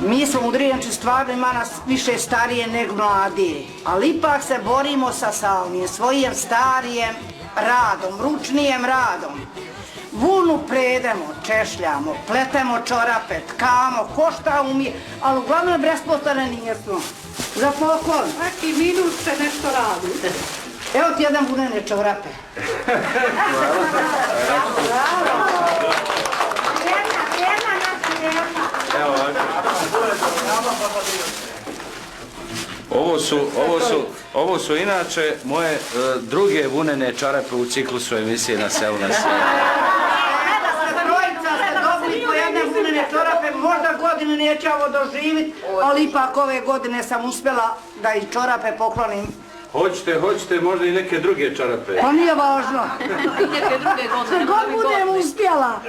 Mi smo u Drijenči, stvarno ima nas više starije nego mladije, ali ipak se borimo sa samim svojim starijem radom, ručnijem radom. Vunu predemo, češljamo, pletemo čorape, tkamo, ko šta umije, ali uglavnom bespostane nijesmo. Za poklon. Svaki minut se nešto radi. Evo ti jedan vunene čorape. Ovo su inače moje druge vunene čarape u ciklusu emisije Na selu na sjelu. Trojica ste dobili po jedne vunene čorape, možda godinu neće ovo doživjeti, ali ipak ove godine sam uspjela da i čorape poklonim. Hoćete možda i neke druge čarape? Pa nije važno. Neke druge godine. God budem uspjela.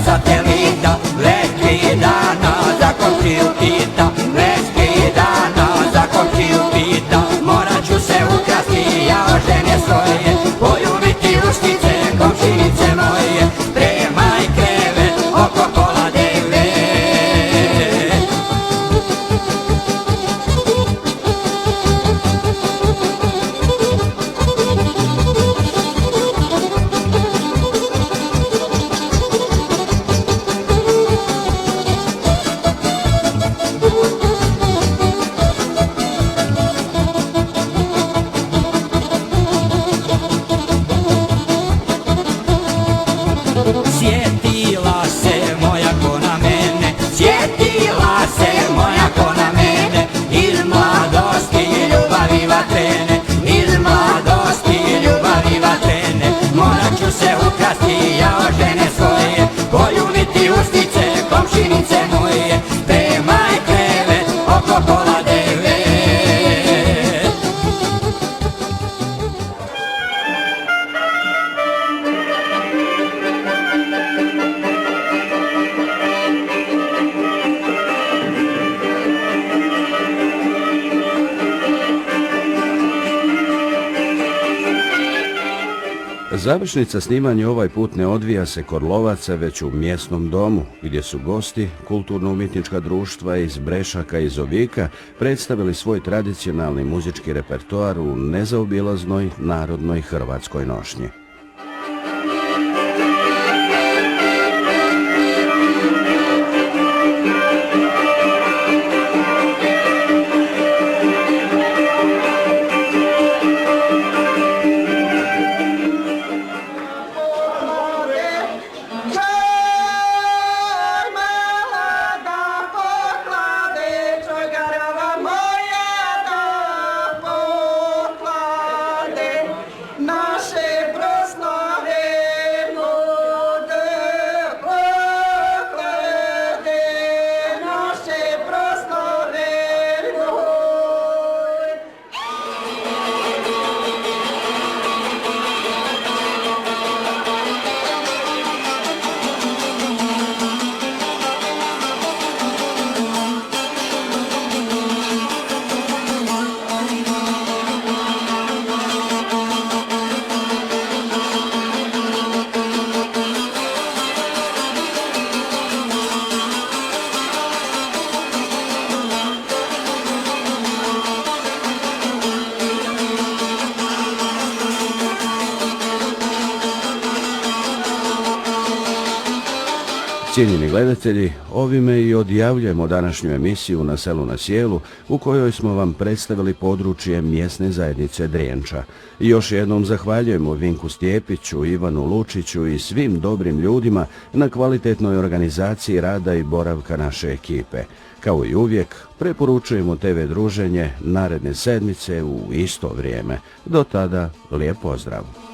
Satelita, letki dana, za kontiju pita, letki dana, za kontiju pita, morat ću se ukrasti ja od žene svoje, poljubiti ustice, komšinice moje, spremaj krevet oko pola 9. Sjetila se moja ko na mene, sjetila se moja ko na mene, iz mladosti ljubavi vatrene, iz mladosti ljubavi vatrene, morat ću se ukrasti ja od žene svoje, poljubiti ustice, komšinice moje, spremaj krevet oko pola 9. Završnica snimanja ovaj put ne odvija se kod lovaca, već u mjesnom domu, gdje su gosti, kulturno-umjetnička društva iz Brešaka i Zovika, predstavili svoj tradicionalni muzički repertoar u nezaobilaznoj narodnoj hrvatskoj nošnji. Cijenjeni gledatelji, ovime i odjavljujemo današnju emisiju Na selu na sjelu, u kojoj smo vam predstavili područje mjesne zajednice Drijenča. I još jednom zahvaljujemo Vinku Stjepiću, Ivanu Lučiću i svim dobrim ljudima na kvalitetnoj organizaciji rada i boravka naše ekipe. Kao i uvijek, preporučujemo TV druženje naredne sedmice u isto vrijeme. Do tada, lijep pozdrav!